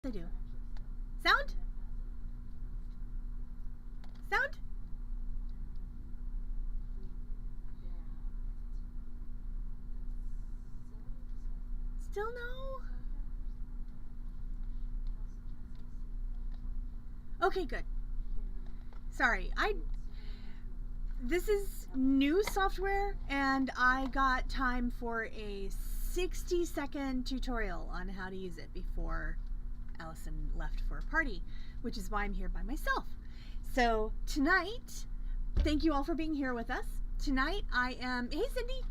I do. Sound? Sound? Still no? Okay, good. Sorry, this is new software and I got time for a 60-second tutorial on how to use it before Allison left for a party, which is why I'm here by myself. So tonight, thank you all for being here with us. Tonight hey Cindy,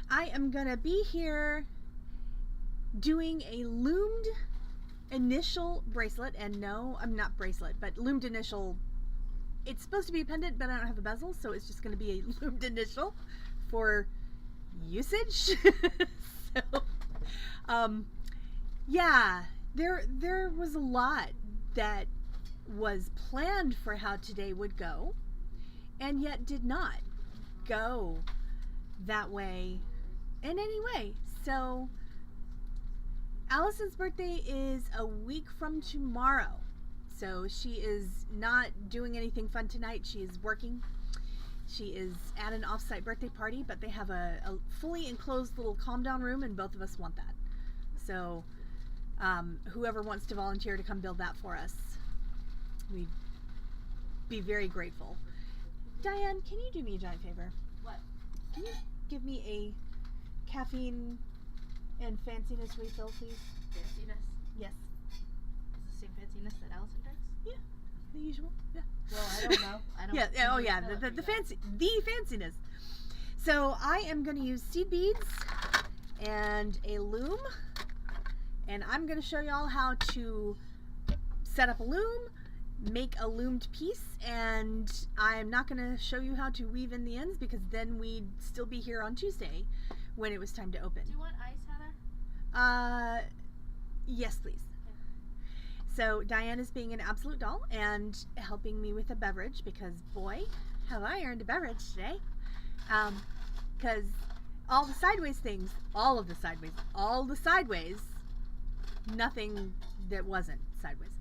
I am gonna be here doing a loomed initial bracelet, and no, I'm not bracelet, but loomed initial. It's supposed to be a pendant, but I don't have a bezel, so it's just going to be a loomed initial for usage. So, yeah, there was a lot that was planned for how today would go, and yet did not go that way in any way. So Allison's birthday is a week from tomorrow. So she is not doing anything fun tonight. She is working. She is at an off-site birthday party, but they have a fully enclosed little calm down room, and both of us want that. So whoever wants to volunteer to come build that for us, we'd be very grateful. Diane, can you do me a giant favor? What? Can you give me a caffeine and fanciness refill, please? Fanciness? Yes. Is the same fanciness that Allison drinks? Yeah, the usual. Yeah. Well, I don't know. I don't. Yeah. Oh, yeah. The fanciness. So I am going to use seed beads and a loom, and I'm going to show y'all how to set up a loom, make a loomed piece, and I'm not going to show you how to weave in the ends because then we'd still be here on Tuesday when it was time to open. Do you want ice, Heather? Yes, please. Okay. So Diane is being an absolute doll and helping me with a beverage because, boy, have I earned a beverage today. Because all the sideways things, all the sideways, nothing that wasn't sideways.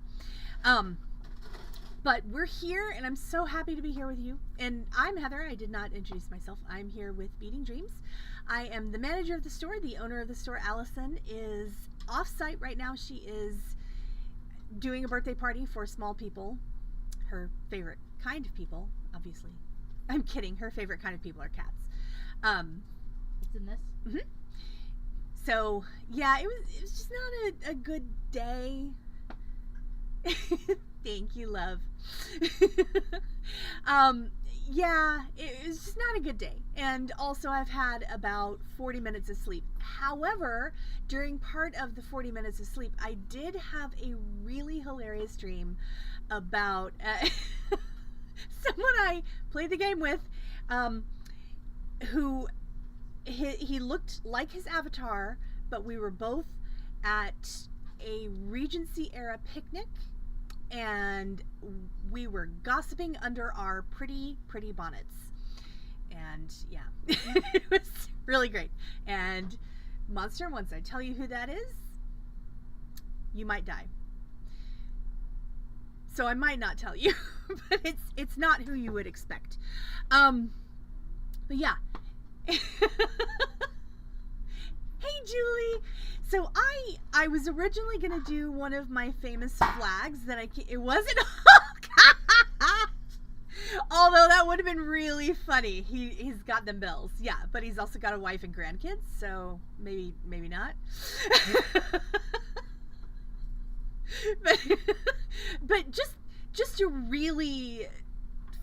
But we're here, and I'm so happy to be here with you. And I'm Heather. I did not introduce myself. I'm here with Beading Dreams. I am the manager of the store. The owner of the store, Allison, is off-site right now. She is doing a birthday party for small people. Her favorite kind of people, obviously. I'm kidding. Her favorite kind of people are cats. It's in this? Mm-hmm. So, yeah, it was just not a good day. Thank you, love. Yeah, it was just not a good day. And also I've had about 40 minutes of sleep. However, during part of the 40 minutes of sleep, I did have a really hilarious dream about someone I played the game with, who he looked like his avatar, but we were both at a Regency era picnic, and we were gossiping under our pretty bonnets. And yeah, it was really great. And Monster, once I tell you who that is, you might die. So I might not tell you, but it's not who you would expect. But yeah. Hey Julie. So I was originally gonna do one of my famous flags that it wasn't Hulk. Although that would have been really funny. He's got them bells, yeah, but he's also got a wife and grandkids, so maybe not. but just to really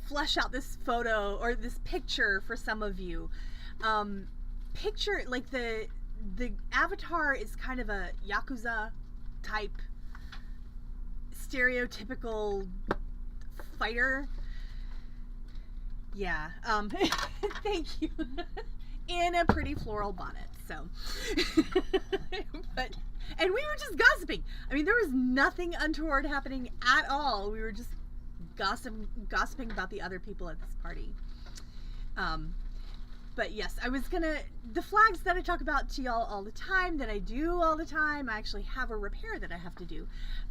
flesh out this photo or this picture for some of you, picture like the avatar is kind of a Yakuza type stereotypical fighter. Yeah, thank you. In a pretty floral bonnet, so. And we were just gossiping. I mean, there was nothing untoward happening at all. We were just gossiping about the other people at this party. But yes, I was gonna, the flags that I talk about to y'all all the time, that I do all the time, I actually have a repair that I have to do.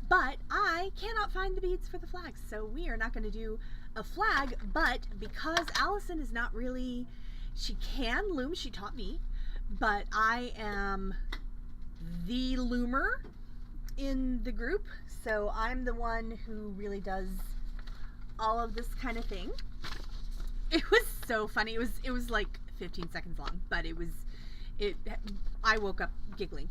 But I cannot find the beads for the flags, so we are not going to do a flag. But because Allison is not really, she can loom, she taught me, but I am the loomer in the group, so I'm the one who really does all of this kind of thing. It was so funny. It was like 15 seconds long, but I woke up giggling.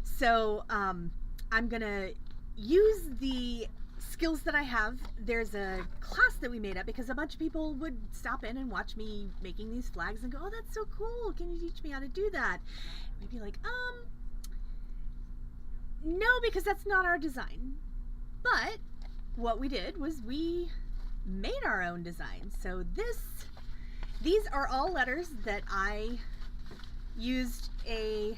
So I'm gonna use the skills that I have. There's a class that we made up because a bunch of people would stop in and watch me making these flags and go, oh, that's so cool, can you teach me how to do that? And I'd be like, no, because that's not our design. But what we did was we made our own design. So these are all letters that I used a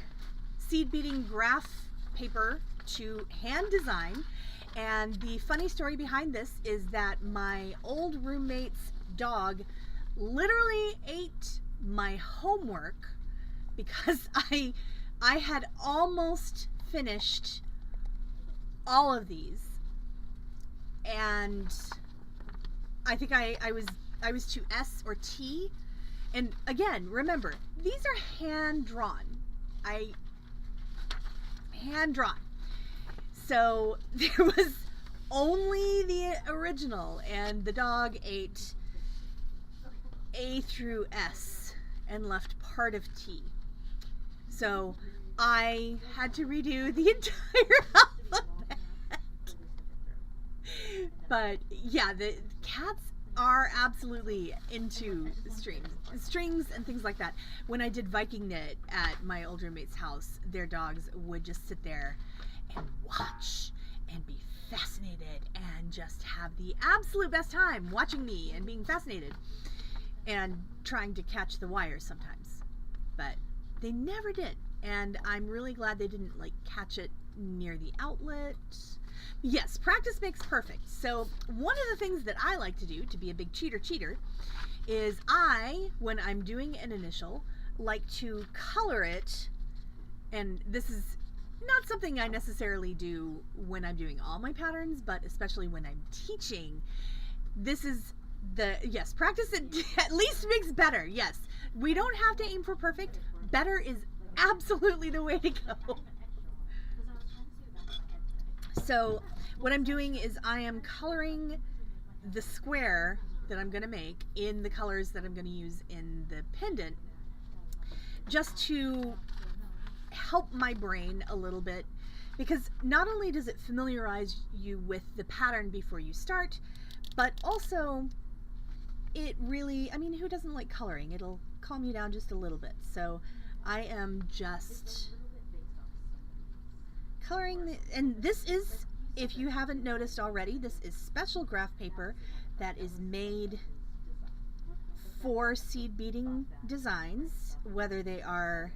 seed beading graph paper to hand design. And the funny story behind this is that my old roommate's dog literally ate my homework because I had almost finished all of these, and I think I was to S or T. And again, remember, these are hand drawn. Hand drawn. So there was only the original, and the dog ate A through S and left part of T. So I had to redo the entire alphabet. But yeah, the cats are absolutely into strings and things like that. When I did Viking knit at my old roommate's house, their dogs would just sit there and watch and be fascinated and just have the absolute best time watching me and being fascinated and trying to catch the wires sometimes. But they never did, and I'm really glad they didn't like catch it near the outlet. Yes, practice makes perfect. So one of the things that I like to do to be a big cheater is when I'm doing an initial, like to color it, and this is not something I necessarily do when I'm doing all my patterns, but especially when I'm teaching. This is yes, practice at least makes better. Yes, we don't have to aim for perfect. Better is absolutely the way to go. So what I'm doing is I am coloring the square that I'm going to make in the colors that I'm going to use in the pendant, just to help my brain a little bit, because not only does it familiarize you with the pattern before you start, but also it really, I mean, who doesn't like coloring? It'll calm you down just a little bit. So I am just coloring and this is, if you haven't noticed already, this is special graph paper that is made for seed beading designs, whether they are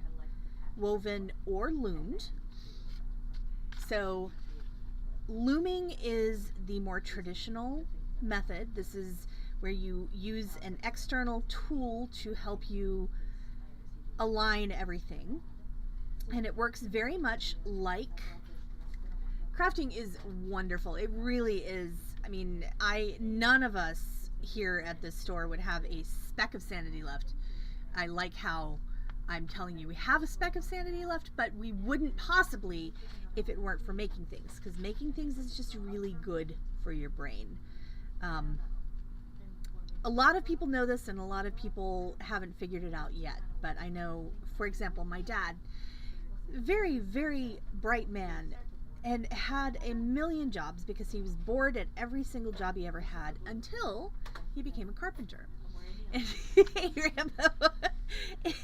woven or loomed. So looming is the more traditional method. This is where you use an external tool to help you align everything, and it works very much like crafting. Is wonderful. It really is. I mean, none of us here at this store would have a speck of sanity left. I like how I'm telling you we have a speck of sanity left, but we wouldn't possibly if it weren't for making things, because making things is just really good for your brain. A lot of people know this and a lot of people haven't figured it out yet, but I know, for example, my dad, very, very bright man, and had a million jobs because he was bored at every single job he ever had until he became a carpenter.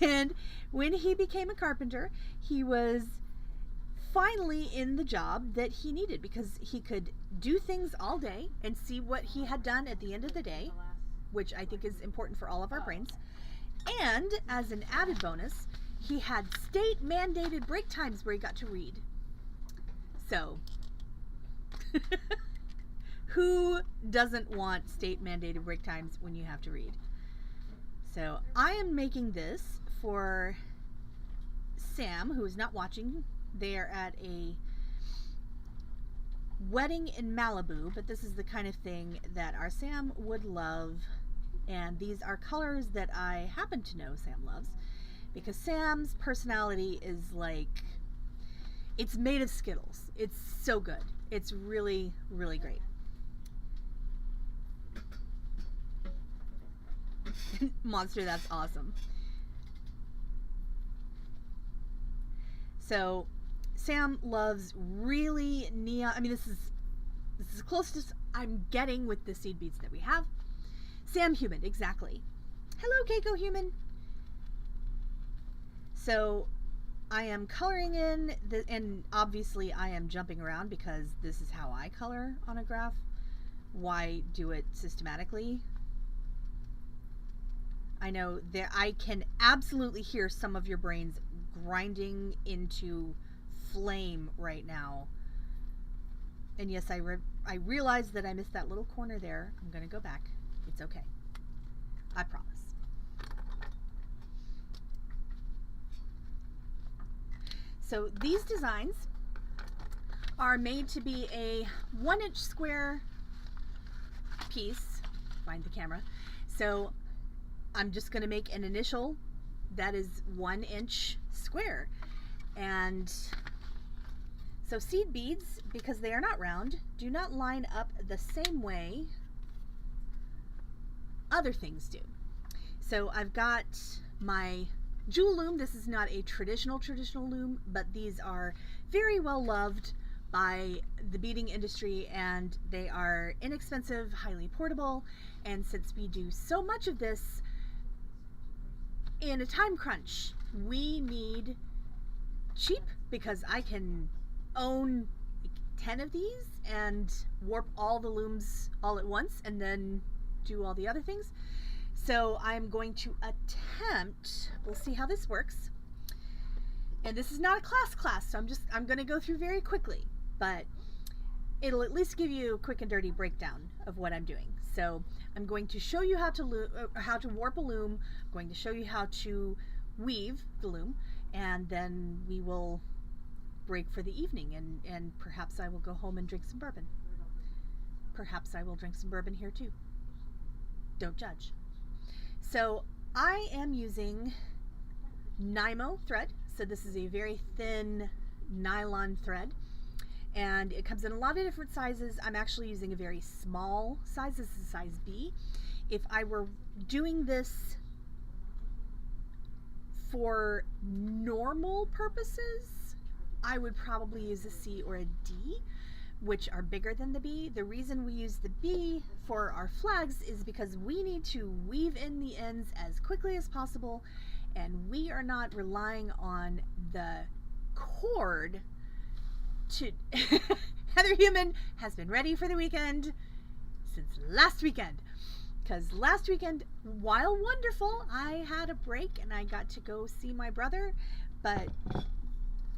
And when he became a carpenter, he was finally in the job that he needed, because he could do things all day and see what he had done at the end of the day, which I think is important for all of our brains. And as an added bonus, he had state mandated break times where he got to read. So who doesn't want state mandated break times when you have to read? So I am making this for Sam, who is not watching. They are at a wedding in Malibu, but this is the kind of thing that our Sam would love. And these are colors that I happen to know Sam loves, because Sam's personality is like, it's made of Skittles. It's so good. It's really, really great. Monster, that's awesome. So Sam loves really neon. I mean, this is the closest I'm getting with the seed beads that we have. Sam Human, exactly. Hello, Keiko Human. So I am coloring in, and obviously I am jumping around because this is how I color on a graph. Why do it systematically? I know that I can absolutely hear some of your brains grinding into flame right now. And yes, I realize that I missed that little corner there. I'm going to go back. It's okay. I promise. So these designs are made to be a 1-inch square piece. Find the camera. So I'm just going to make an initial that is 1-inch square. And so seed beads, because they are not round, do not line up the same way other things do. So I've got my jewel loom. This is not a traditional loom, but these are very well loved by the beading industry, and they are inexpensive, highly portable. And since we do so much of this in a time crunch, we need cheap, because I can own 10 of these and warp all the looms all at once and then do all the other things. So I'm going to attempt, we'll see how this works. And this is not a class, so I'm going to go through very quickly, but it'll at least give you a quick and dirty breakdown of what I'm doing. So I'm going to show you how to warp a loom. I'm going to show you how to weave the loom, and then we will break for the evening, and perhaps I will go home and drink some bourbon. Perhaps I will drink some bourbon here too. Don't judge. So I am using Nymo thread. So this is a very thin nylon thread, and it comes in a lot of different sizes. I'm actually using a very small size. This is size B. If I were doing this for normal purposes, I would probably use a C or a D, which are bigger than the B. The reason we use the B for our flags is because we need to weave in the ends as quickly as possible, and we are not relying on the cord to Heather Human has been ready for the weekend since last weekend, because last weekend, while wonderful, I had a break and I got to go see my brother, but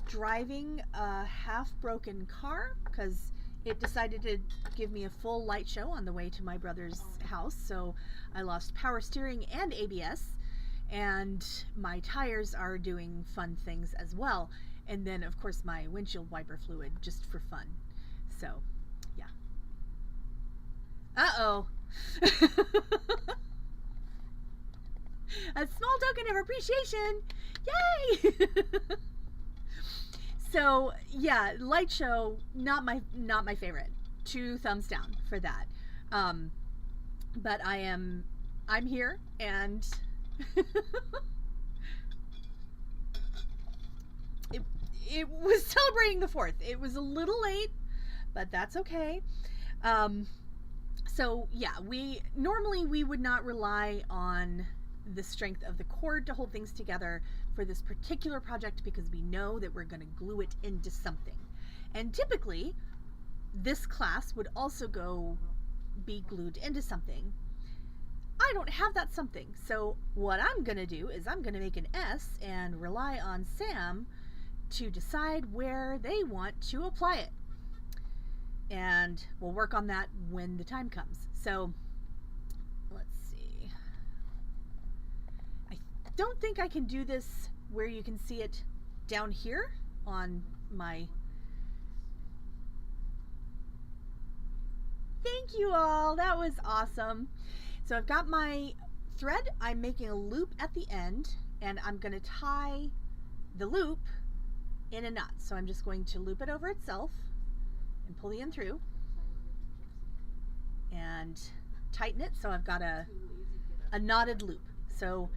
driving a half-broken car, because it decided to give me a full light show on the way to my brother's house, so I lost power steering and ABS, and my tires are doing fun things as well, and then of course my windshield wiper fluid just for fun. So yeah. Uh-oh. A small token of appreciation. Yay. So yeah, light show, not my favorite. 2 thumbs down for that. But I'm here, and it was celebrating the 4th. It was a little late, but that's okay. So yeah, we would not rely on the strength of the cord to hold things together for this particular project, because we know that we're going to glue it into something. And typically this class would also be glued into something. I don't have that something, so what I'm going to do is I'm going to make an S and rely on Sam to decide where they want to apply it. And we'll work on that when the time comes. So let's see. don't think I can do this where you can see it down here on my... Thank you all, that was awesome. So I've got my thread, I'm making a loop at the end, and I'm going to tie the loop in a knot. So I'm just going to loop it over itself and pull the end through and tighten it so I've got a knotted loop. So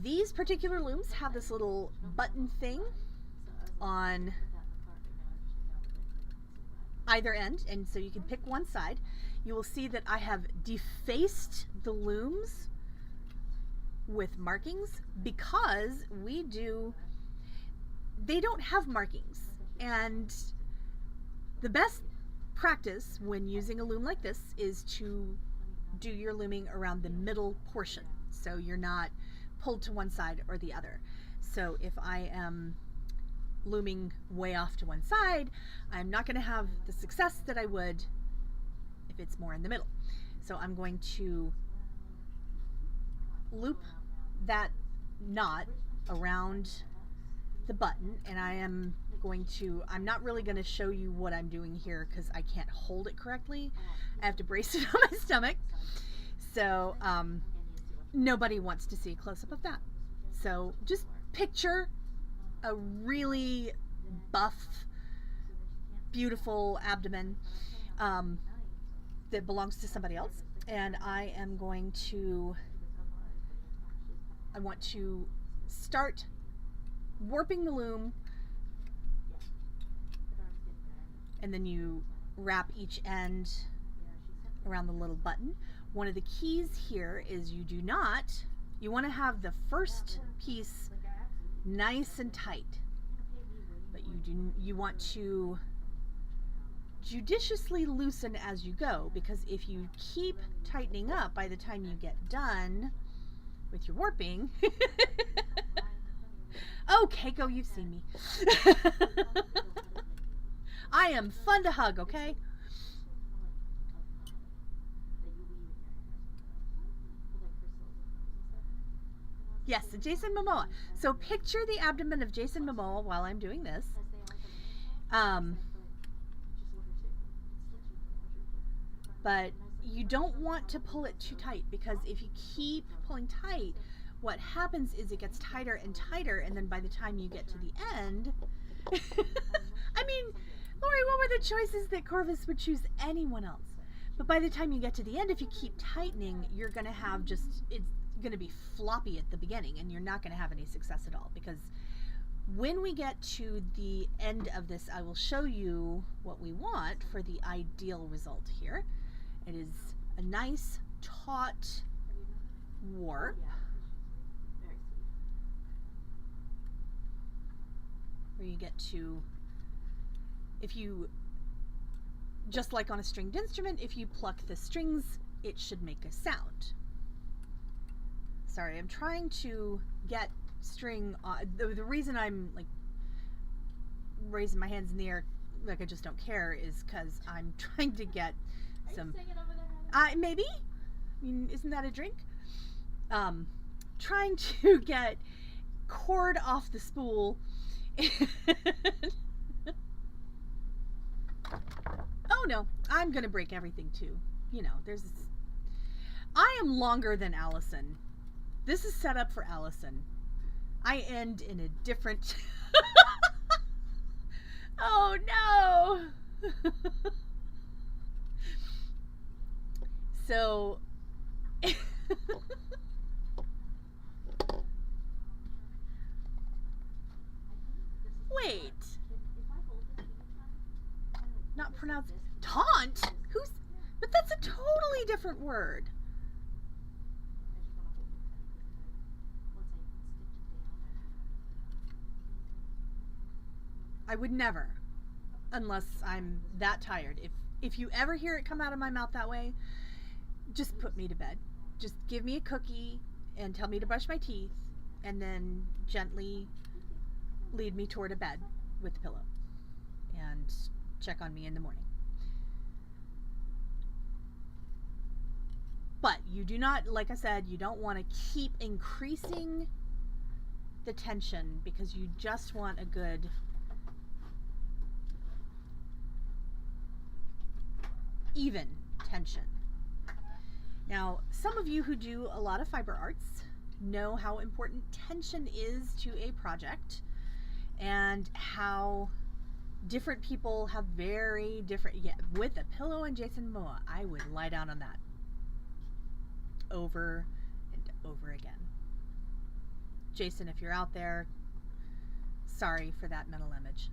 these particular looms have this little button thing on either end, and so you can pick one side. You will see that I have defaced the looms with markings because they don't have markings, and the best practice when using a loom like this is to do your looming around the middle portion so you're not pulled to one side or the other. So if I am looming way off to one side, I'm not going to have the success that I would if it's more in the middle. So I'm going to loop that knot around the button, and I'm not really going to show you what I'm doing here because I can't hold it correctly. I have to brace it on my stomach. So nobody wants to see a close-up of that. So just picture a really buff, beautiful abdomen that belongs to somebody else. And I want to start warping the loom, and then you wrap each end around the little button. One of the keys here is you want to have the first piece nice and tight, but you want to judiciously loosen as you go, because if you keep tightening up by the time you get done with your warping oh, Keiko, you've seen me. I am fun to hug, okay? Yes, Jason Momoa. So picture the abdomen of Jason Momoa while I'm doing this. But you don't want to pull it too tight, because if you keep pulling tight, what happens is it gets tighter and tighter, and then by the time you get to the end, I mean, Lori, what were the choices that Corvus would choose anyone else? But by the time you get to the end, if you keep tightening, you're going to have it's going to be floppy at the beginning, and you're not going to have any success at all, because when we get to the end of this, I will show you what we want for the ideal result here. It is a nice taut warp. Where you get to, just like on a stringed instrument, if you pluck the strings, it should make a sound. Sorry, I'm trying to get string on. The reason I'm like raising my hands in the air like I just don't care is because I'm trying to get some. Are you singing over there? Maybe. I mean, isn't that a drink? Trying to get cord off the spool. Oh no, I'm gonna break everything too. You know, I am longer than Allison. This is set up for Allison. I end in a different. Oh no. So wait. Not pronounced taunt? But that's a totally different word. I would never, unless I'm that tired. If you ever hear it come out of my mouth that way, just put me to bed. Just give me a cookie and tell me to brush my teeth, and then gently lead me toward a bed with the pillow and check on me in the morning. But you do not, like I said, you don't want to keep increasing the tension because you just want a good even tension. Now, some of you who do a lot of fiber arts know how important tension is to a project and how different people have very different, yeah, with a pillow and Jason Momoa, I would lie down on that over and over again. Jason, if you're out there, sorry for that mental image.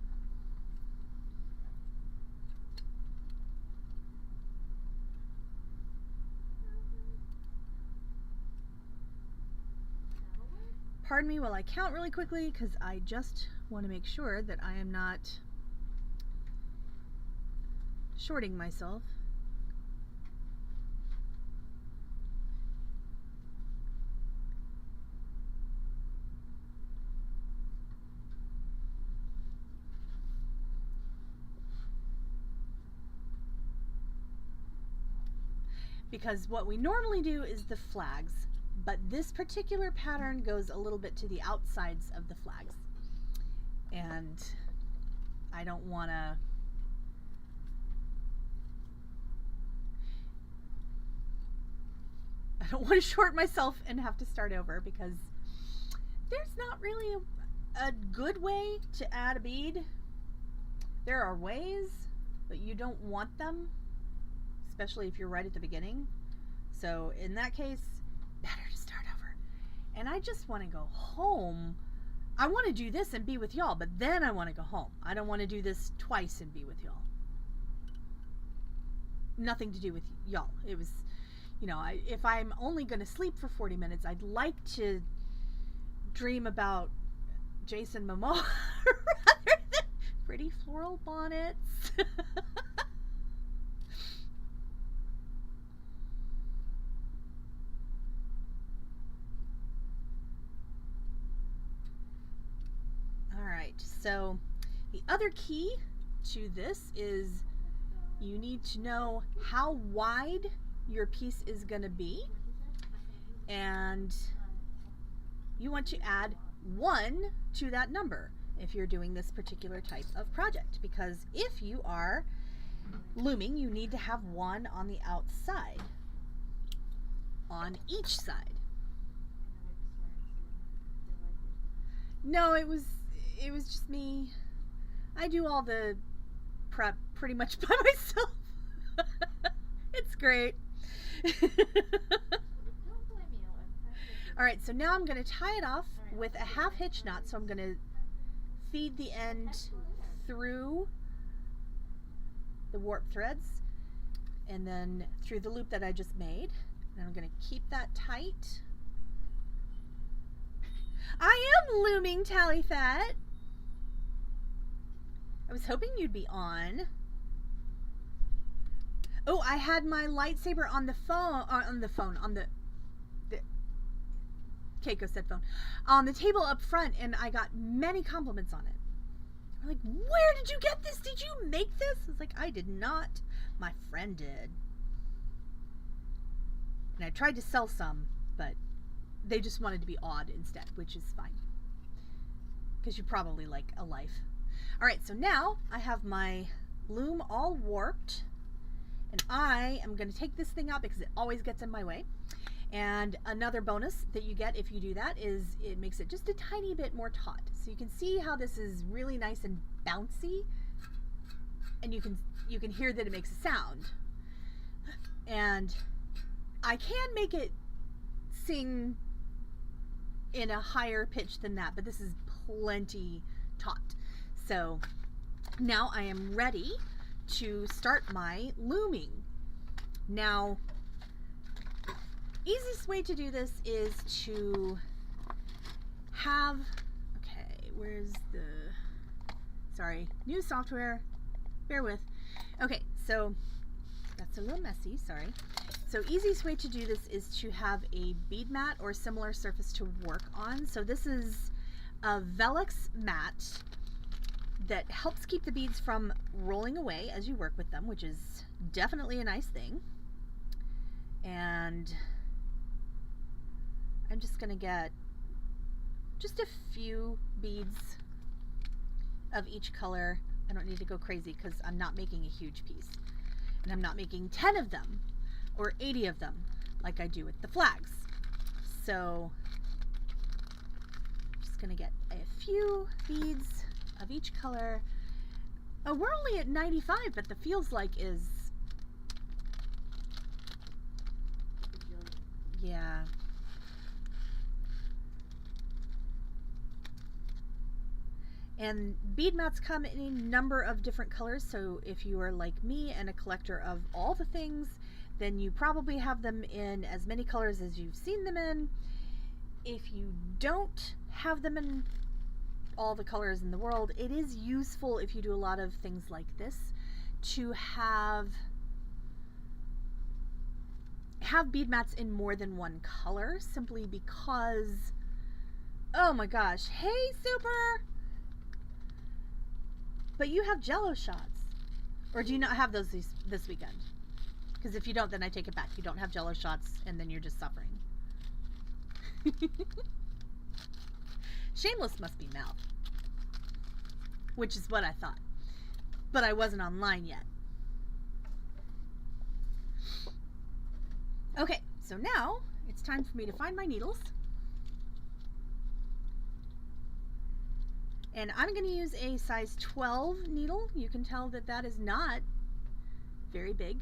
Pardon me while I count really quickly because I just want to make sure that I am not shorting myself. Because what we normally do is the flags, but this particular pattern goes a little bit to the outsides of the flags. And I don't want to short myself and have to start over because there's not really a good way to add a bead. There are ways, but you don't want them, especially if you're right at the beginning. So in that case, better to start over. And I just want to go home. I want to do this and be with y'all, but then I want to go home. I don't want to do this twice and be with y'all. Nothing to do with y'all. It was, you know, if I'm only going to sleep for 40 minutes, I'd like to dream about Jason Momoa rather than pretty floral bonnets. Alright, so the other key to this is you need to know how wide your piece is going to be, and you want to add 1 to that number if you're doing this particular type of project, because if you are looming, you need to have 1 on the outside, on each side. No, it was just me. I do all the prep pretty much by myself. It's great. All right, so now I'm going to tie it off with a half hitch knot. So I'm going to feed the end through the warp threads and then through the loop that I just made. And I'm going to keep that tight. I am looming, Tallyfat. I was hoping you'd be on. Oh, I had my lightsaber on the phone, on the Keiko said phone, on the table up front, and I got many compliments on it. I'm like, where did you get this? Did you make this? I was like, I did not. My friend did. And I tried to sell some, but they just wanted to be odd instead, which is fine. Because you probably like a life. Alright, so now I have my loom all warped. And I am going to take this thing out because it always gets in my way. And another bonus that you get if you do that is it makes it just a tiny bit more taut. So you can see how this is really nice and bouncy. And you can hear that it makes a sound. And I can make it sing in a higher pitch than that, but this is plenty taut. So now I am ready to start my looming. Now, easiest way to do this is to have, okay, where's the, sorry, new software, bear with. Okay, so that's a little messy, sorry. So easiest way to do this is to have a bead mat or similar surface to work on. So this is a Velux mat that helps keep the beads from rolling away as you work with them, which is definitely a nice thing. And I'm just going to get just a few beads of each color. I don't need to go crazy because I'm not making a huge piece. And I'm not making 10 of them or 80 of them like I do with the flags. So I'm just going to get a few beads of each color. Oh, we're only at 95, but the feels like is, yeah. And bead mats come in a number of different colors, so if you are like me and a collector of all the things, then you probably have them in as many colors as you've seen them in. If you don't have them in all the colors in the world, it is useful if you do a lot of things like this to have bead mats in more than one color, simply because, oh my gosh, hey Super! But you have Jello shots. Or do you not have those this weekend? Because if you don't, then I take it back. You don't have Jello shots, and then you're just suffering. Shameless must be Mel. Which is what I thought. But I wasn't online yet. Okay, so now it's time for me to find my needles. And I'm going to use a size 12 needle. You can tell that that is not very big.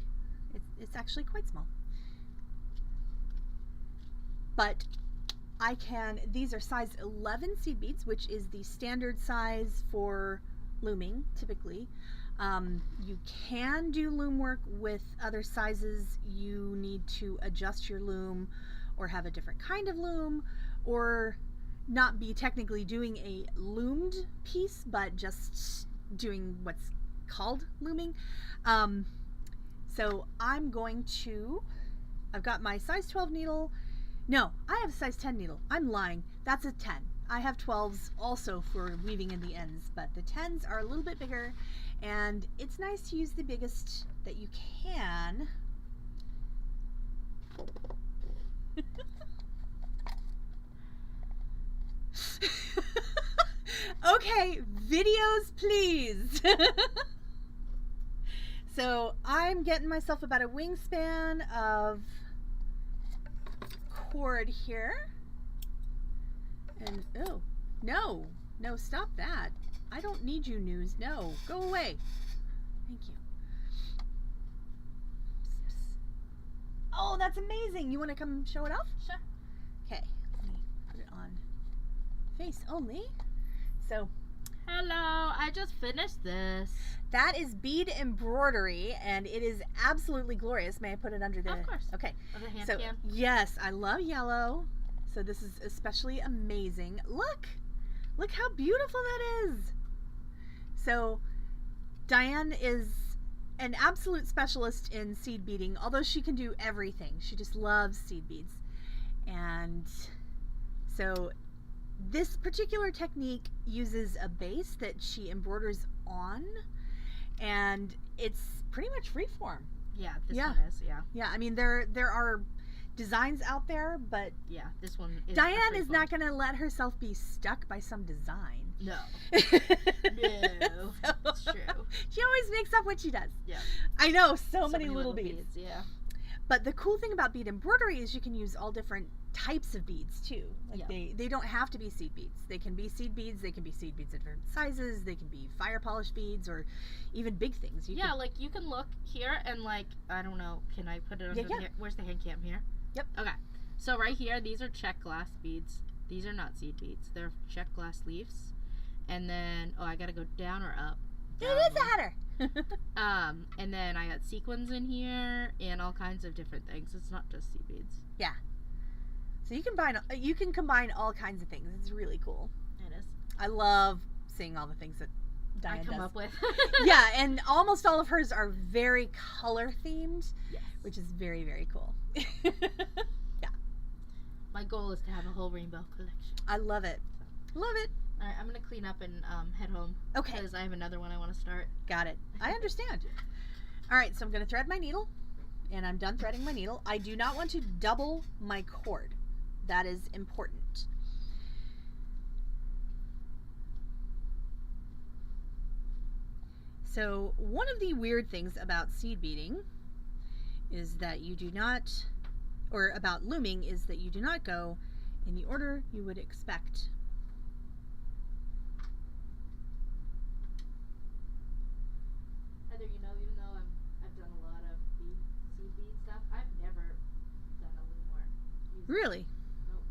It's actually quite small. But I can, these are size 11 seed beads, which is the standard size for looming, typically. You can do loom work with other sizes. You need to adjust your loom or have a different kind of loom, or not be technically doing a loomed piece, but just doing what's called looming. So I'm going to, I've got my size 12 needle. No, I have a size 10 needle. I'm lying. That's a 10. I have 12s also for weaving in the ends, but the 10s are a little bit bigger, and it's nice to use the biggest that you can. Okay, videos please. So I'm getting myself about a wingspan of cord here. And oh, no, stop that. I don't need you, news. No, go away. Thank you. Oh, that's amazing. You want to come show it off? Sure. Okay, let me put it on face only. So, hello, I just finished this. That is bead embroidery, and it is absolutely glorious. May I put it under the... Of course. Okay. Of the hand So, cam. yes, I love yellow. So this is especially amazing. Look how beautiful that is. So Diane is an absolute specialist in seed beading, although she can do everything. She just loves seed beads. And so this particular technique uses a base that she embroiders on, and it's pretty much freeform. Yeah, this Yeah. one is, yeah. Yeah, I mean, there are designs out there, but Yeah, this one is Diane is not going to let herself be stuck by some design. No. No. It's true. She always makes up what she does. Yeah. I know, so many little beads. Yeah. But the cool thing about bead embroidery is you can use all different types of beads too. Like Yeah. they don't have to be seed beads. They can be seed beads, they can be seed beads at different sizes, they can be fire polished beads, or even big things. Yeah, like you can look here and like, I don't know, can I put it under Yeah. here? Where's the hand cam here? Yep. Okay. So right here, these are check glass beads. These are not seed beads. They're check glass leaves. And then, oh, I gotta go down or up? It Down is a one. header. And then I got sequins in here and all kinds of different things. It's not just seed beads. Yeah. So you can combine all kinds of things. It's really cool. It is. I love seeing all the things that Diane I come does. up with. Yeah, and almost all of hers are very color themed, Yes. which is very, very cool. My goal is to have a whole rainbow collection. I love it. Love it. All right, I'm gonna clean up and head home. Okay. Because I have another one I want to start. Got it. I understand. All right, so I'm going to thread my needle, and I'm done threading my needle. I do not want to double my cord. That is important. So one of the weird things about seed beading is that you do not, or about looming, is that you do not go in the order you would expect. Heather, you know, even though I've done a lot of seed bead stuff, I've never done a loom or used it. Really? Nope.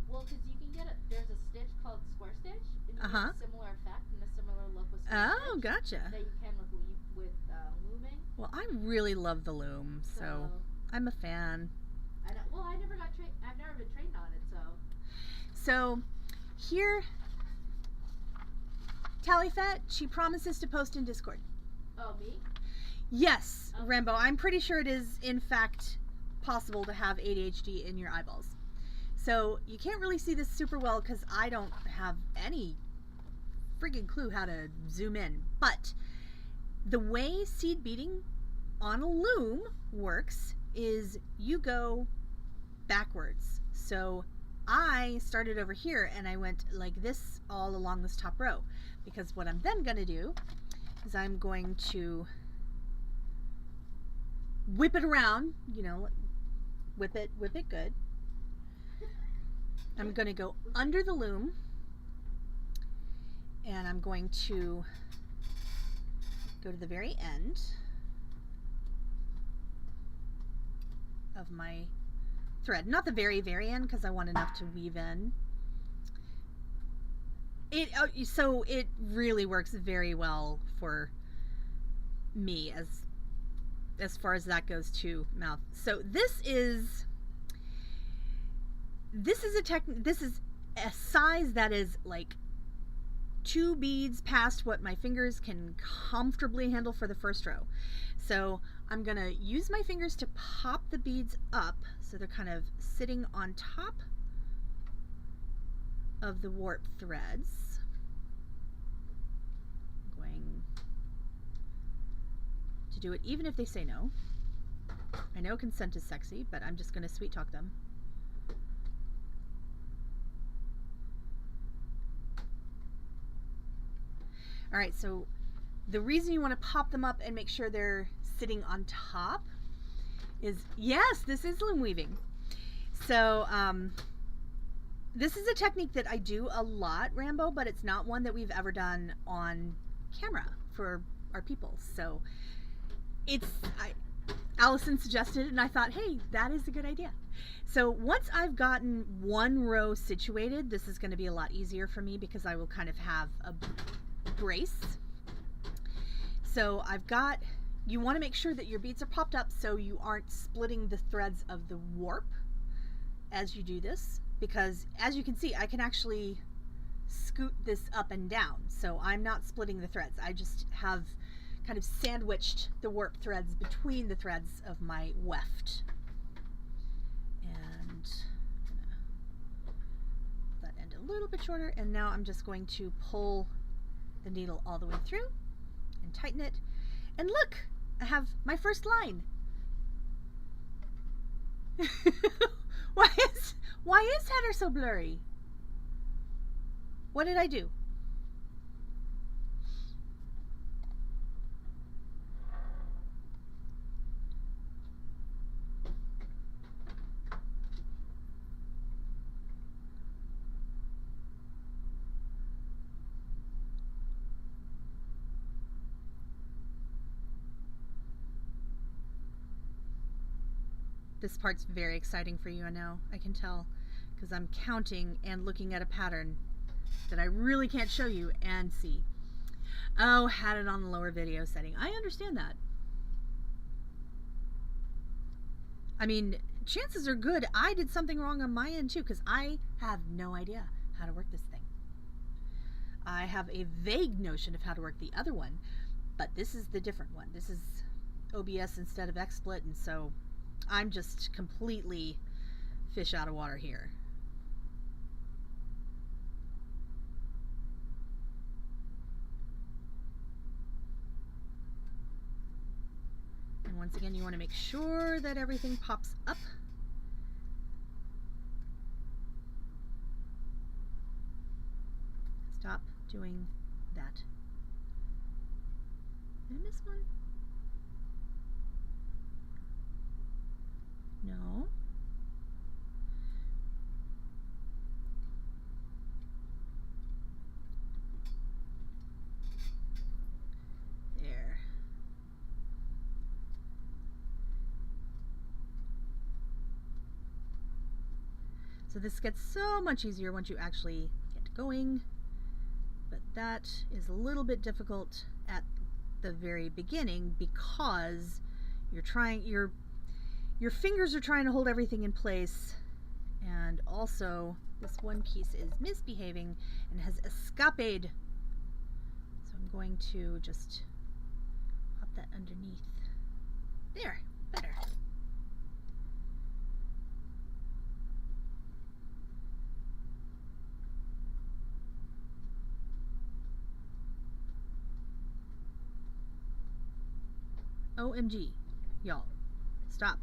Well, because you can get there's a stitch called square stitch, and you get a similar effect and a similar look with square stitch. Gotcha. That you can with looming. Well, I really love the loom, so I'm a fan. I never got trained. I've never been trained on it, so. So, here, Tallyfet, she promises to post in Discord. Oh, me? Yes, Okay. Rambo. I'm pretty sure it is, in fact, possible to have ADHD in your eyeballs. So, you can't really see this super well because I don't have any friggin' clue how to zoom in. But the way seed beading on a loom works is you go backwards. So I started over here and I went like this all along this top row, because what I'm then going to do is I'm going to whip it around, you know, whip it good. I'm going to go under the loom and I'm going to go to the very end of my thread. Not the very end, because I want enough to weave in. So it really works very well for me as far as that goes to mouth. So this is a size that is like 2 beads past what my fingers can comfortably handle for the first row. So I'm going to use my fingers to pop the beads up so they're kind of sitting on top of the warp threads. I'm going to do it even if they say no. I know consent is sexy, but I'm just going to sweet talk them. All right, so the reason you want to pop them up and make sure they're sitting on top is, yes, this is loom weaving. So this is a technique that I do a lot, Rambo, but it's not one that we've ever done on camera for our people. So Allison suggested it and I thought, hey, that is a good idea. So once I've gotten one row situated, this is going to be a lot easier for me because I will kind of have a brace. So you want to make sure that your beads are popped up so you aren't splitting the threads of the warp as you do this, because as you can see, I can actually scoot this up and down. So I'm not splitting the threads. I just have kind of sandwiched the warp threads between the threads of my weft. And I'm gonna put that end a little bit shorter, and now I'm just going to pull the needle all the way through and tighten it. And look, I have my first line. Why is Heather so blurry? What did I do? This part's very exciting for you, I know. I can tell, because I'm counting and looking at a pattern that I really can't show you and see. Oh, had it on the lower video setting. I understand that. I mean, chances are good I did something wrong on my end too, because I have no idea how to work this thing. I have a vague notion of how to work the other one, but this is the different one. This is OBS instead of XSplit, and so I'm just completely fish out of water here. And once again, you want to make sure that everything pops up. As Stop doing that. Did I miss one? No. There. So this gets so much easier once you actually get going, but that is a little bit difficult at the very beginning because your fingers are trying to hold everything in place, and also this one piece is misbehaving and has escaped. So I'm going to just pop that underneath. There, better. OMG, y'all, stop.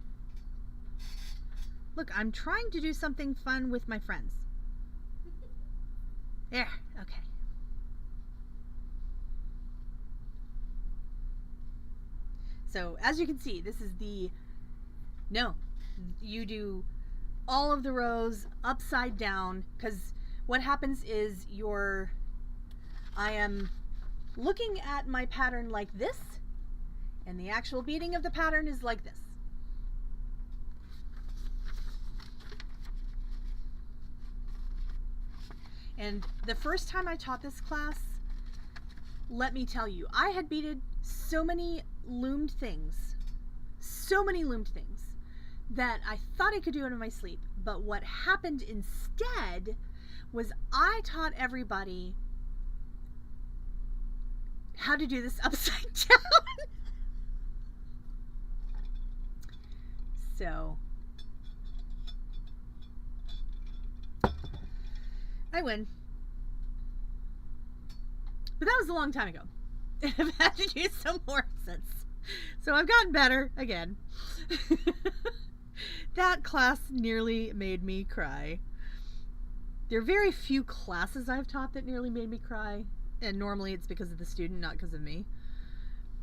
Look, I'm trying to do something fun with my friends. There, okay. So as you can see, this is you do all of the rows upside down, because what happens is I am looking at my pattern like this, and the actual beading of the pattern is like this. And the first time I taught this class, let me tell you, I had beaded so many loomed things, that I thought I could do it in my sleep. But what happened instead was I taught everybody how to do this upside down. So I win. But that was a long time ago. I've had to do some more since. So I've gotten better again. That class nearly made me cry. There are very few classes I've taught that nearly made me cry. And normally it's because of the student, not because of me.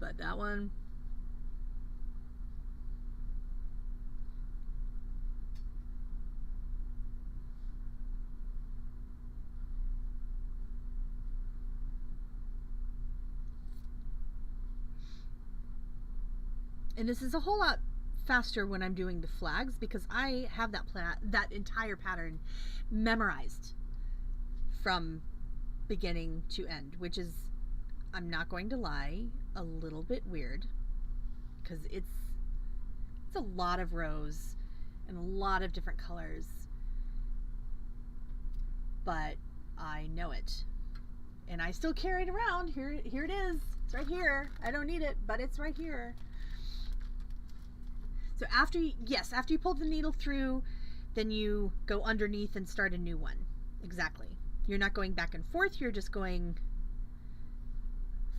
But that one... And this is a whole lot faster when I'm doing the flags, because I have that entire pattern memorized from beginning to end, which is, I'm not going to lie, a little bit weird, because it's a lot of rows and a lot of different colors, but I know it, and I still carry it around. Here it is. It's right here. I don't need it, but it's right here. So after you pull the needle through, then you go underneath and start a new one. Exactly. You're not going back and forth, you're just going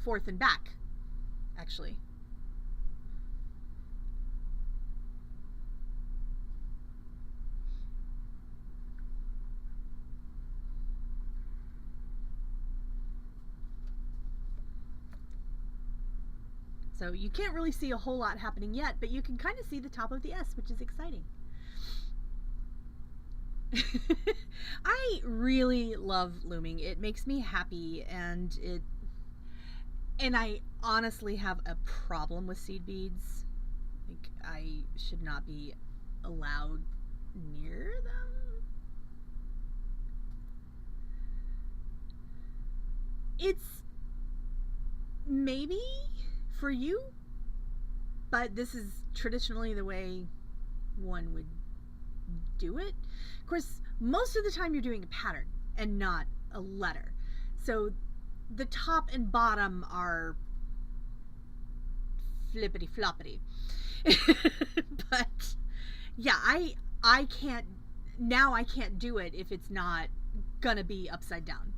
forth and back, actually. So you can't really see a whole lot happening yet, but you can kind of see the top of the S, which is exciting. I really love looming. It makes me happy, and I honestly have a problem with seed beads. Like, I should not be allowed near them. It's maybe for you, but this is traditionally the way one would do it. Of course, most of the time you're doing a pattern and not a letter, so the top and bottom are flippity floppity. But yeah, I can't do it if it's not gonna be upside down.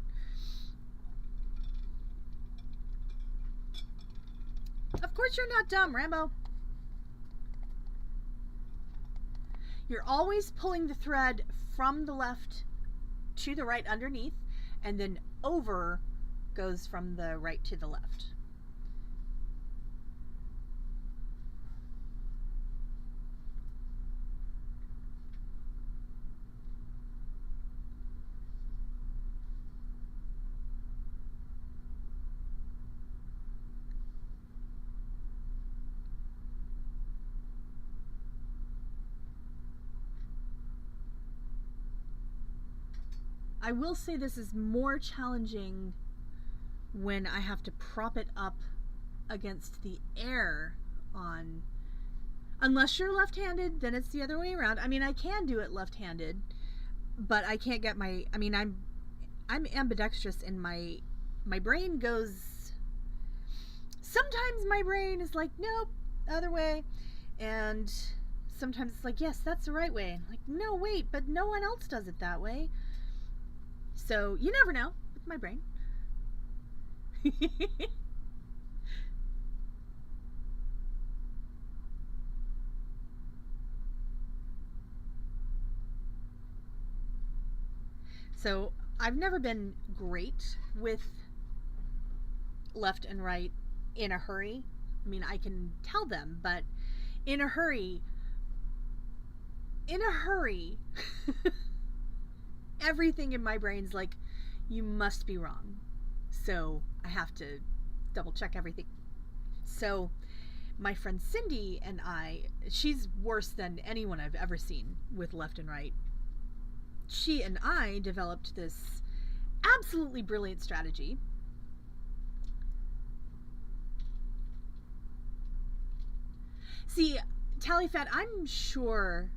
Of course you're not dumb, Rambo. You're always pulling the thread from the left to the right underneath, and then over goes from the right to the left. I will say this is more challenging when I have to prop it up against the air on, unless you're left-handed, then it's the other way around. I mean, I can do it left-handed, but I can't get my, I mean, I'm ambidextrous, and my brain goes, sometimes my brain is like, nope, other way, and sometimes it's like, yes, that's the right way. I'm like, no, wait, but no one else does it that way. So you never know with my brain. So I've never been great with left and right in a hurry. I mean, I can tell them, but in a hurry, everything in my brain's like, you must be wrong. So I have to double check everything. So my friend Cindy and I, she's worse than anyone I've ever seen with left and right. She and I developed this absolutely brilliant strategy. See, Tallyfat, I'm sure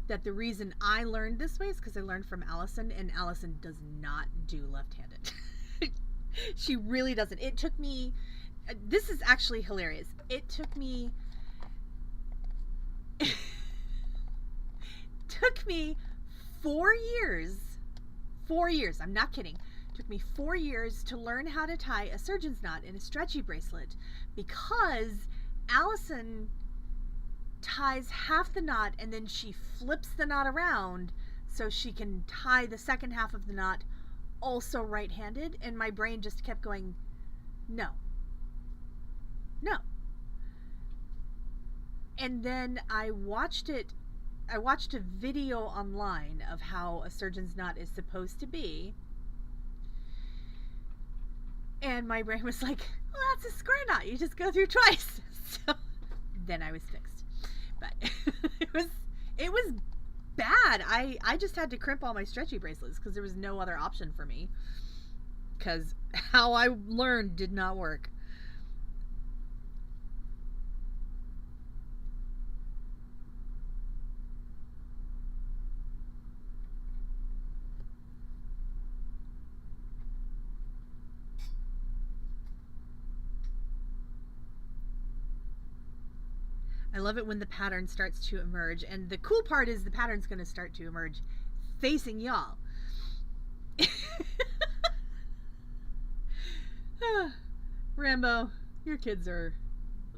that the reason I learned this way is because I learned from Allison, and Allison does not do left-handed. She really doesn't. It took me, this is actually hilarious. It took me 4 years. 4 years, I'm not kidding. It took me 4 years to learn how to tie a surgeon's knot in a stretchy bracelet, because Allison ties half the knot and then she flips the knot around so she can tie the second half of the knot also right-handed, and my brain just kept going, no. And then I watched a video online of how a surgeon's knot is supposed to be, and my brain was like, well, that's a square knot, you just go through twice. So then I was fixed. But it was bad. I just had to crimp all my stretchy bracelets because there was no other option for me, because how I learned did not work. I love it when the pattern starts to emerge, and the cool part is the pattern's going to start to emerge facing y'all. Rambo, your kids are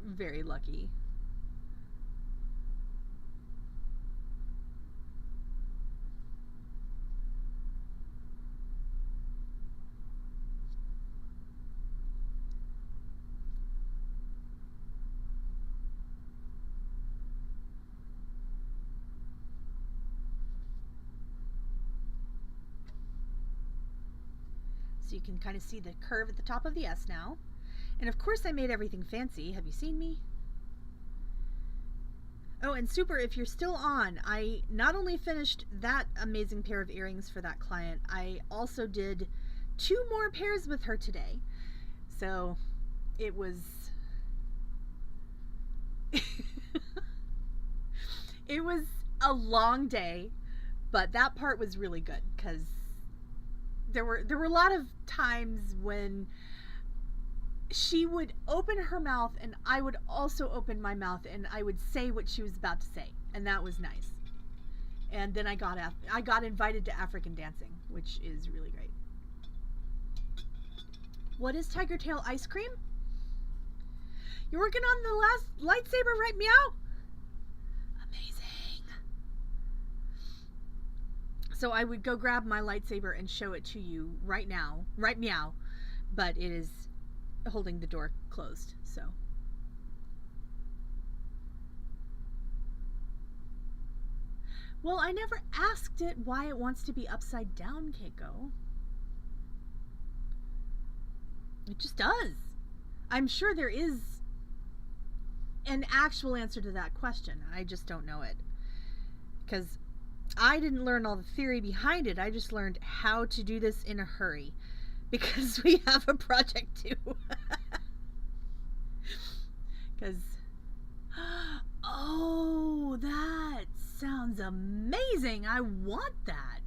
very lucky. So you can kind of see the curve at the top of the S now. And of course I made everything fancy. Have you seen me? Oh, and super, if you're still on, I not only finished that amazing pair of earrings for that client, I also did 2 more pairs with her today. So it was it was a long day, but that part was really good because there were a lot of times when she would open her mouth and I would also open my mouth and I would say what she was about to say, and that was nice. And then I got invited to African dancing, which is really great. What is Tiger Tail ice cream? You're working on the last lightsaber, right, Meow? Amazing. So I would go grab my lightsaber and show it to you right now. Right meow. But it is holding the door closed, so. Well, I never asked it why it wants to be upside down, Keiko. It just does. I'm sure there is an actual answer to that question. I just don't know it. Because I didn't learn all the theory behind it. I just learned how to do this in a hurry. Because we have a project too. Because, oh, that sounds amazing. I want that.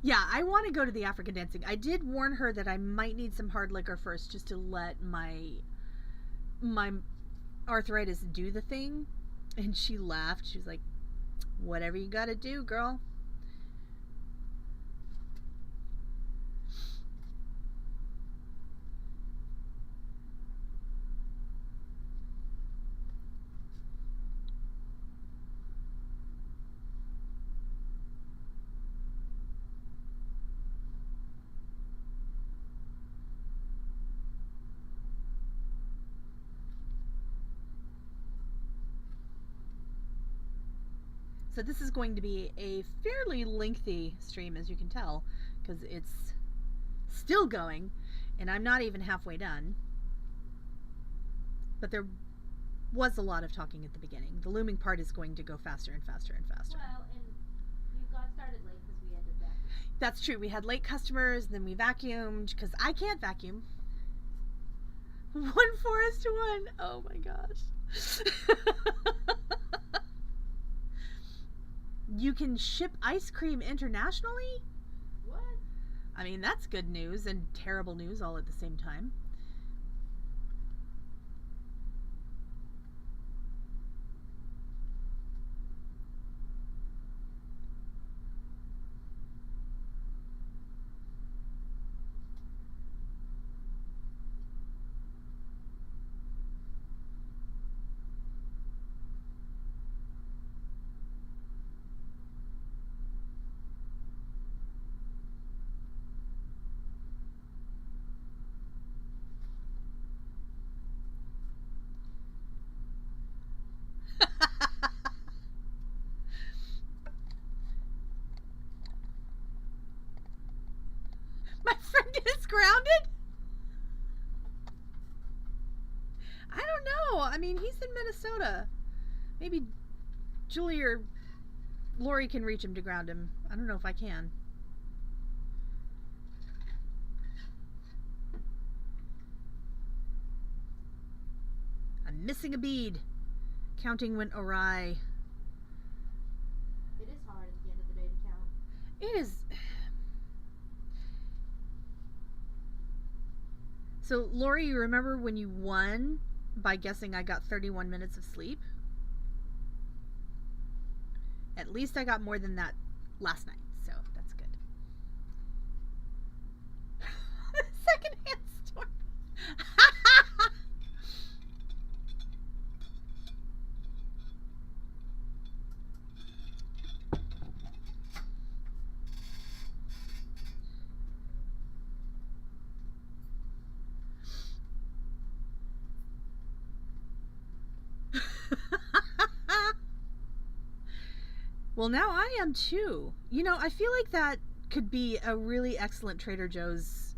Yeah, I want to go to the African dancing. I did warn her that I might need some hard liquor first just to let my arthritis do the thing. And she laughed. She was like, whatever you gotta do, girl. So this is going to be a fairly lengthy stream, as you can tell, because it's still going, and I'm not even halfway done. But there was a lot of talking at the beginning. The looming part is going to go faster and faster and faster. Well, and you got started late because we had to vacuum. That's true. We had late customers, and then we vacuumed, because I can't vacuum. 1 forest to 1. Oh my gosh. You can ship ice cream internationally? What? I mean, that's good news and terrible news all at the same time. My friend is grounded? I don't know. I mean, he's in Minnesota. Maybe Julie or Lori can reach him to ground him. I don't know if I can. I'm missing a bead. Counting went awry. It is hard at the end of the day to count. It is. So, Lori, you remember when you won by guessing I got 31 minutes of sleep? At least I got more than that last night, so that's good. Secondhand store. Well, now I am too. You know, I feel like that could be a really excellent Trader Joe's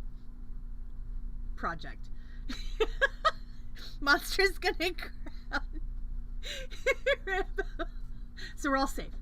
project. Monster's gonna crown Rambo. So we're all safe.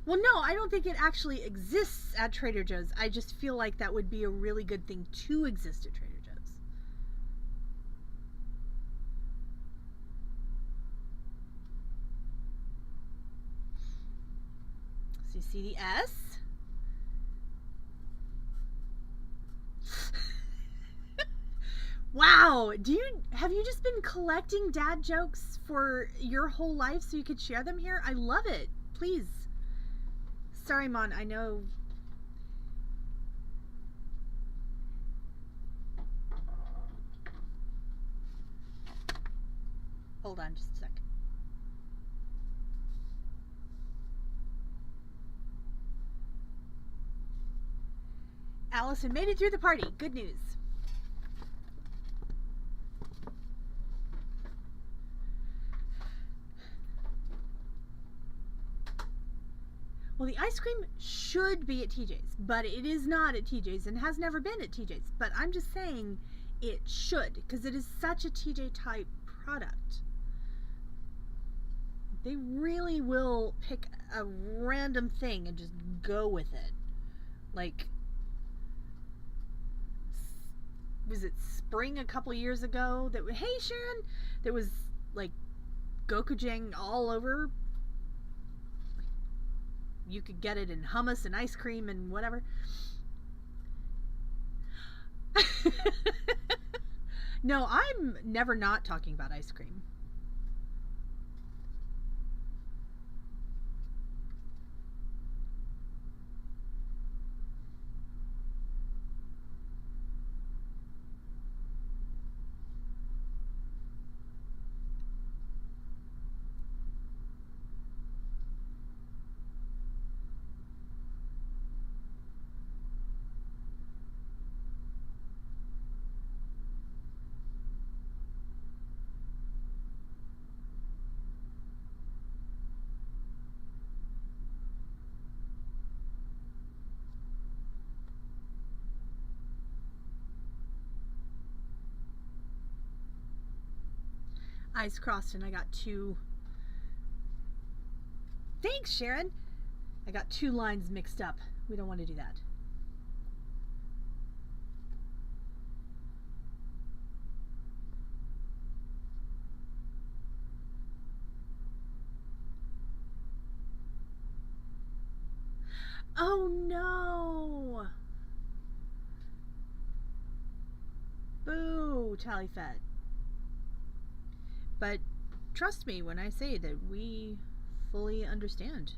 Well, no, I don't think it actually exists at Trader Joe's. I just feel like that would be a really good thing to exist at Trader Joe's. see the S. Wow, have you just been collecting dad jokes for your whole life so you could share them here? I love it. Please. Sorry, Mon, I know. Hold on just a sec. Allison made it through the party. Good news. Well, the ice cream should be at TJ's, but it is not at TJ's and has never been at TJ's. But I'm just saying it should, because it is such a TJ type product. They really will pick a random thing and just go with it. Like, was it spring a couple years ago that, hey Sharon, there was like Gokujang all over. You could get it in hummus and ice cream and whatever. No, I'm never not talking about ice cream. Eyes crossed and I got two. Thanks, Sharon. I got two lines mixed up. We don't want to do that. Oh no! Boo, Tallyfet. But trust me when I say that we fully understand.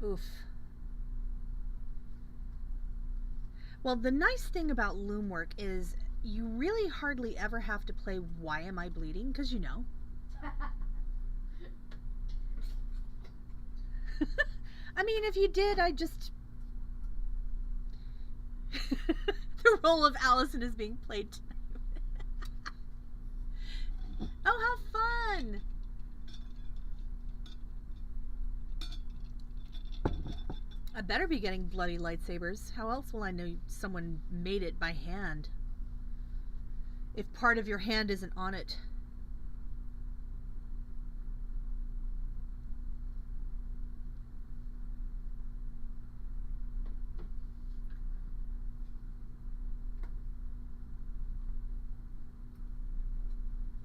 Oof. Well, the nice thing about loom work is you really hardly ever have to play Why Am I Bleeding? Because you know. I mean, if you did, I just... The role of Allison is being played tonight. Oh, how fun! I better be getting bloody lightsabers. How else will I know someone made it by hand? If part of your hand isn't on it.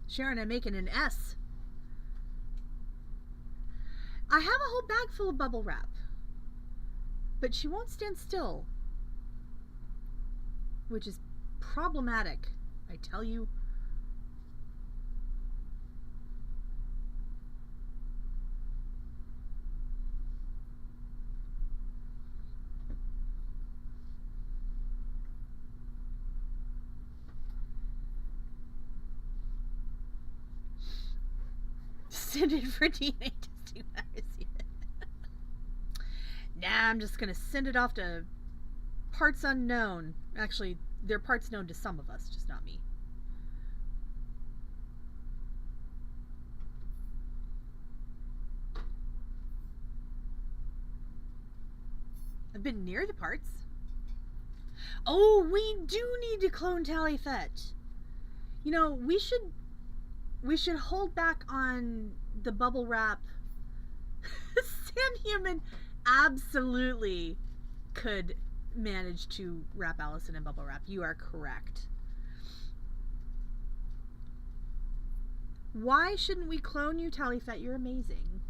Sharon, I'm making an S. I have a whole bag full of bubble wrap. But she won't stand still. Which is problematic, I tell you. Send it for DNA testing. Nah, I'm just gonna send it off to parts unknown. Actually, they're parts known to some of us, just not me. I've been near the parts. Oh, we do need to clone Tallyfet. You know, we should hold back on the bubble wrap Sand Human absolutely could manage to wrap Allison in bubble wrap. You are correct. Why shouldn't we clone you, Talifet? You're amazing.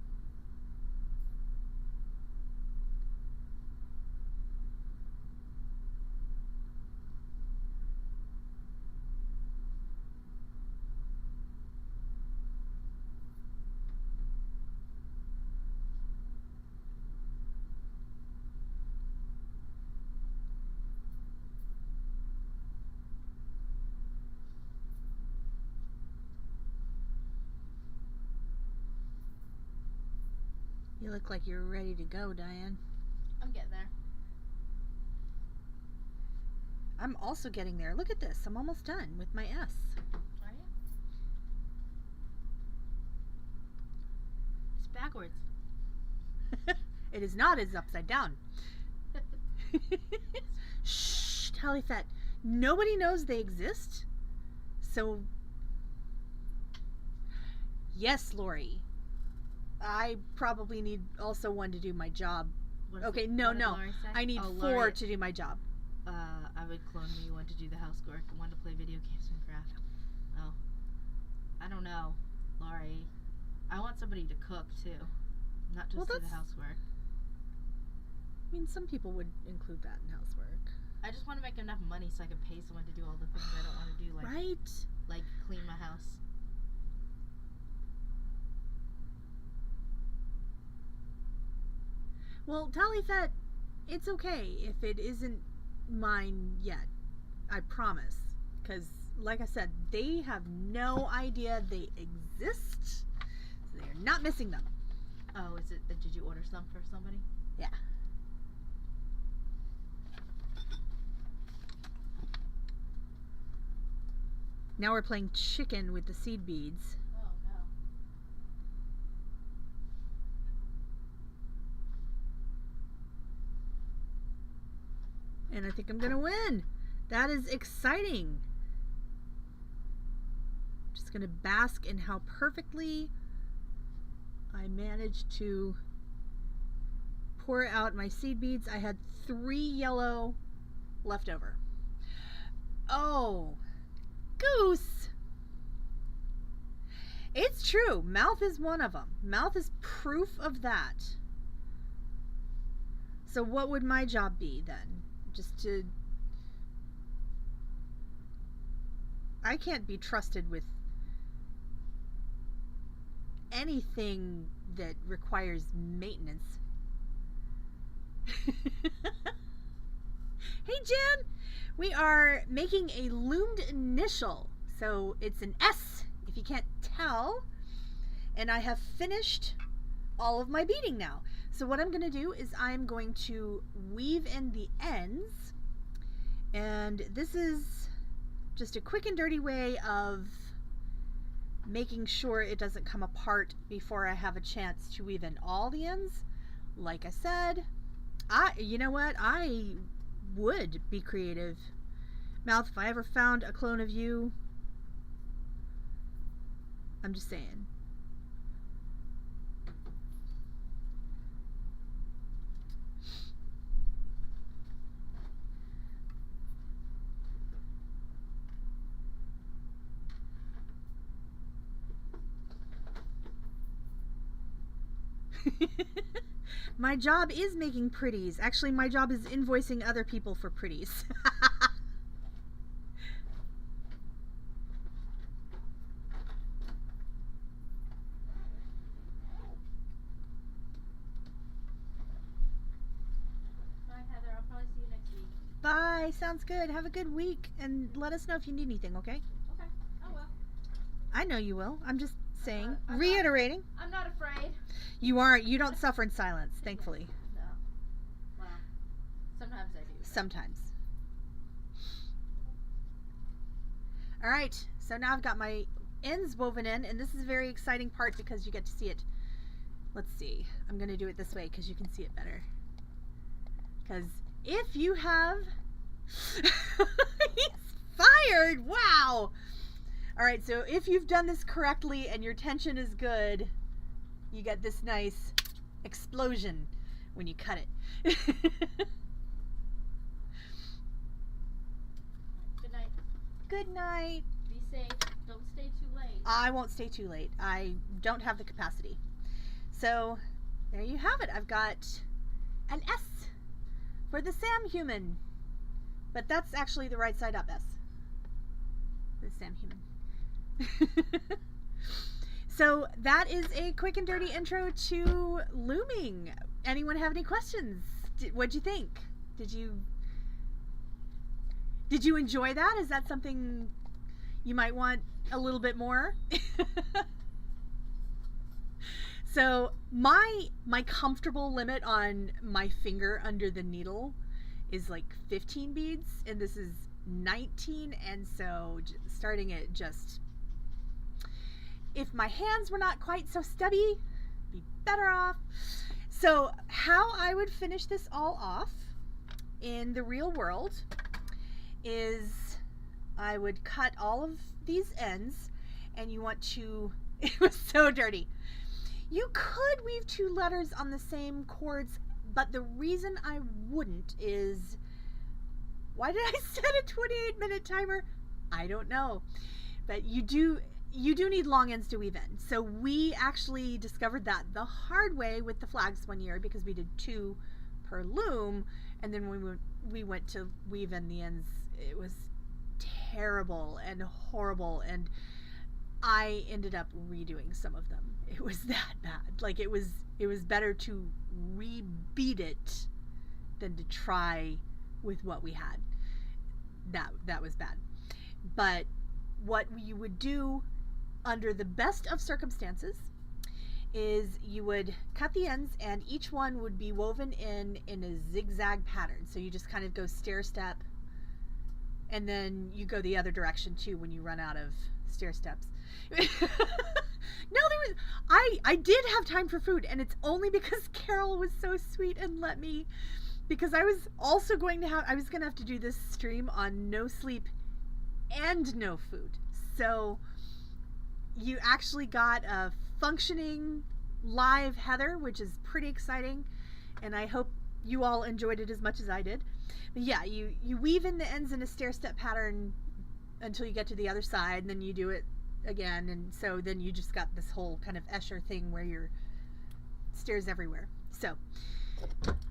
You look like you're ready to go, Diane. I'm getting there. I'm also getting there. Look at this. I'm almost done with my S. Are you? It's backwards. It is not. It's upside down. Shh, Talifet. Nobody knows they exist. So, yes, Lori. I probably need also one to do my job. Okay, no. I need 4 to do my job. I would clone me one to do the housework and one to play video games and craft. Oh. I don't know, Laurie. I want somebody to cook too. Not just do the housework. I mean, some people would include that in housework. I just want to make enough money so I can pay someone to do all the things I don't want to do, like clean my house. Well, Talifet, it's okay if it isn't mine yet. I promise. Because, like I said, they have no idea they exist. So they're not missing them. Oh, is it? Did you order some for somebody? Yeah. Now we're playing chicken with the seed beads. Oh, no. And I think I'm going to win. That is exciting. Just going to bask in how perfectly I managed to pour out my seed beads. I had 3 yellow left over. Oh, goose. It's true. Mouth is one of them. Mouth is proof of that. So what would my job be then? Just to... I can't be trusted with anything that requires maintenance. Hey Jan! We are making a loomed initial. So it's an S, if you can't tell. And I have finished all of my beading now. So what I'm going to do is I'm going to weave in the ends. And this is just a quick and dirty way of making sure it doesn't come apart before I have a chance to weave in all the ends. Like I said, you know what? I would be creative. Mouth, if I ever found a clone of you, I'm just saying. My job is making pretties. Actually, my job is invoicing other people for pretties. Bye, Heather. I'll probably see you next week. Bye. Sounds good. Have a good week, and let us know if you need anything, okay? Okay. I will. I know you will. I'm just saying, I'm reiterating. I'm not afraid. You aren't. You don't suffer in silence, thankfully. No. Well, sometimes I do. Sometimes. All right. So now I've got my ends woven in, and this is a very exciting part because you get to see it. Let's see. I'm going to do it this way because you can see it better. Because if you have... He's fired! Wow! All right, so if you've done this correctly and your tension is good, you get this nice explosion when you cut it. Good night. Good night. Be safe. Don't stay too late. I won't stay too late. I don't have the capacity. So there you have it. I've got an S for the Sam human. But that's actually the right side up S. The Sam human. So that is a quick and dirty intro to looming. Anyone have any questions? What'd you think? Did you enjoy that? Is that something you might want a little bit more? So my comfortable limit on my finger under the needle is like 15 beads, and this is 19, and so starting at just, if my hands were not quite so stubby, be better off. So how I would finish this all off in the real world is I would cut all of these ends, and you want to, it was so dirty. You could weave 2 letters on the same cords, but the reason I wouldn't is, why did I set a 28-minute timer? I don't know. But you do need long ends to weave in. So we actually discovered that the hard way with the flags one year, because we did 2 per loom, and then when we went to weave in the ends, it was terrible and horrible, and I ended up redoing some of them. It was that bad. Like, it was better to rebeat it than to try with what we had. That was bad. But what you would do under the best of circumstances is you would cut the ends, and each one would be woven in a zigzag pattern. So you just kind of go stair step, and then you go the other direction too when you run out of stair steps. No, I did have time for food, and it's only because Carol was so sweet and let me, because I was also going to have to do this stream on no sleep and no food. So you actually got a functioning live Heather, which is pretty exciting, and I hope you all enjoyed it as much as I did. But yeah, you weave in the ends in a stair step pattern until you get to the other side, and then you do it again, and so then you just got this whole kind of Escher thing where you're stairs everywhere. So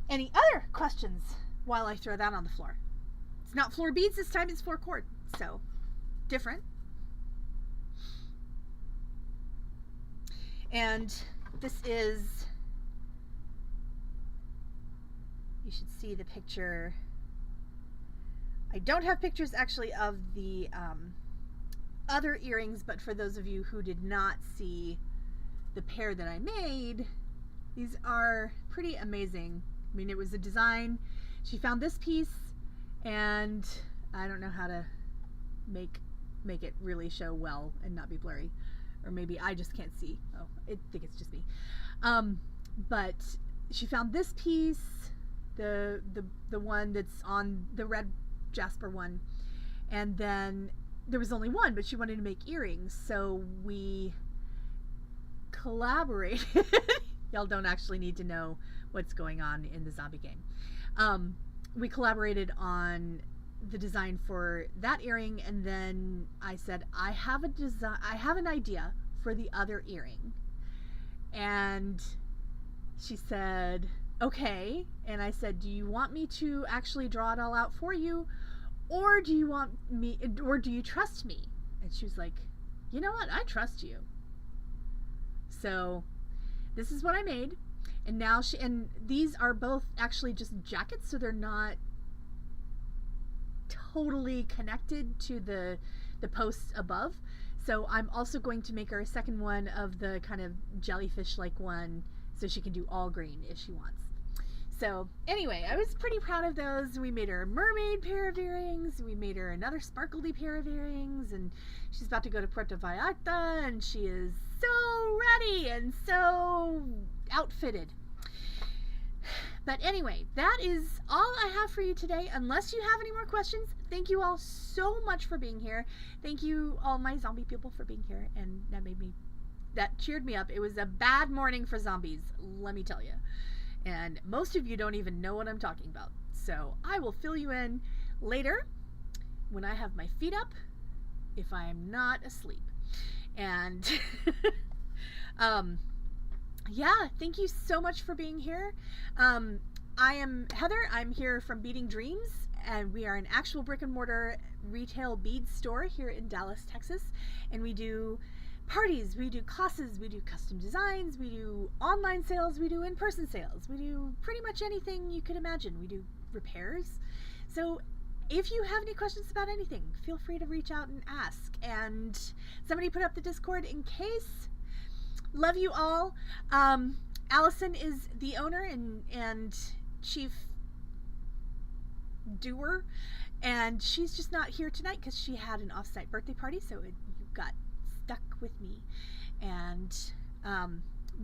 any other questions while I throw that on the floor? It's not floor beads this time, it's floor cord, so different. And this is, you should see the picture. I don't have pictures actually of the other earrings, but for those of you who did not see the pair that I made, these are pretty amazing. I mean, it was a design. She found this piece, and I don't know how to make it really show well and not be blurry, or maybe I just can't see. Oh, I think it's just me. But she found this piece, the one that's on the red jasper one, and then there was only one, but she wanted to make earrings, so we collaborated. Y'all don't actually need to know what's going on in the zombie game. We collaborated on the design for that earring, and then I said, I have an idea for the other earring. And she said, okay. And I said, do you want me to actually draw it all out for you, or do you trust me? And she was like, you know what, I trust you. So this is what I made. And now and these are both actually just jackets, so they're not totally connected to the posts above. So I'm also going to make her a second one of the kind of jellyfish like one, so she can do all green if she wants. So anyway, I was pretty proud of those. We made her a mermaid pair of earrings. We made her another sparkly pair of earrings, and she's about to go to Puerto Vallarta, and she is so ready and so outfitted. But anyway, that is all I have for you today. Unless you have any more questions, thank you all so much for being here. Thank you all my zombie people for being here, and that made me that cheered me up. It was a bad morning for zombies, let me tell you. And most of you don't even know what I'm talking about. So I will fill you in later when I have my feet up, if I am not asleep. And yeah, thank you so much for being here. I am Heather. I'm here from Beading Dreams, and we are an actual brick and mortar retail bead store here in Dallas, Texas. And we do parties, we do classes, we do custom designs, we do online sales, we do in-person sales, we do pretty much anything you could imagine. We do repairs. So if you have any questions about anything, feel free to reach out and ask. And somebody put up the Discord in case. Love you all. Allison is the owner and chief doer, and she's just not here tonight because she had an off-site birthday party, so you got stuck with me. And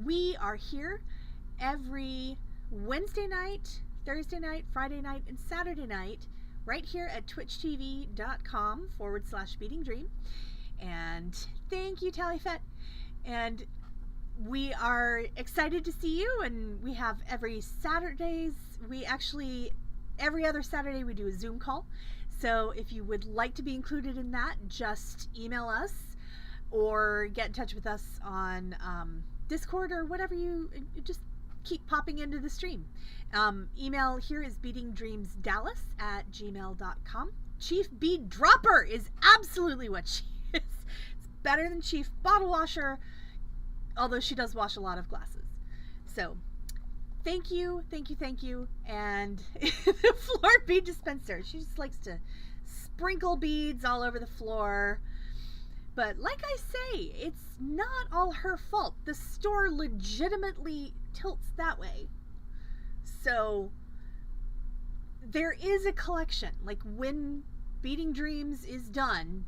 we are here every Wednesday night, Thursday night, Friday night, and Saturday night right here at twitchtv.com/beadingdream. And thank you, Tallyfet. And we are excited to see you, and we have every Saturdays, every other Saturday we do a Zoom call. So if you would like to be included in that, just email us or get in touch with us on Discord or whatever. You just keep popping into the stream. Email here is beadingdreamsdallas@gmail.com. Chief Bead Dropper is absolutely what she is. It's better than Chief Bottle Washer, although she does wash a lot of glasses. So thank you. And the floor bead dispenser, she just likes to sprinkle beads all over the floor. But like I say, it's not all her fault. The store legitimately tilts that way. So there is a collection. Like when Beading Dreams is done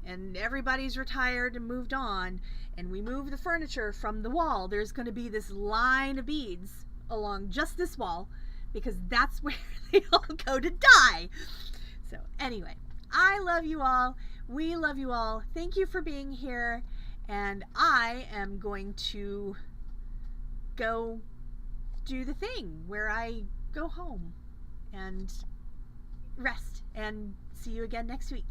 and everybody's retired and moved on, and we move the furniture from the wall, there's going to be this line of beads along just this wall, because that's where they all go to die. So anyway, I love you all. We love you all. Thank you for being here. And I am going to go do the thing where I go home and rest, and see you again next week.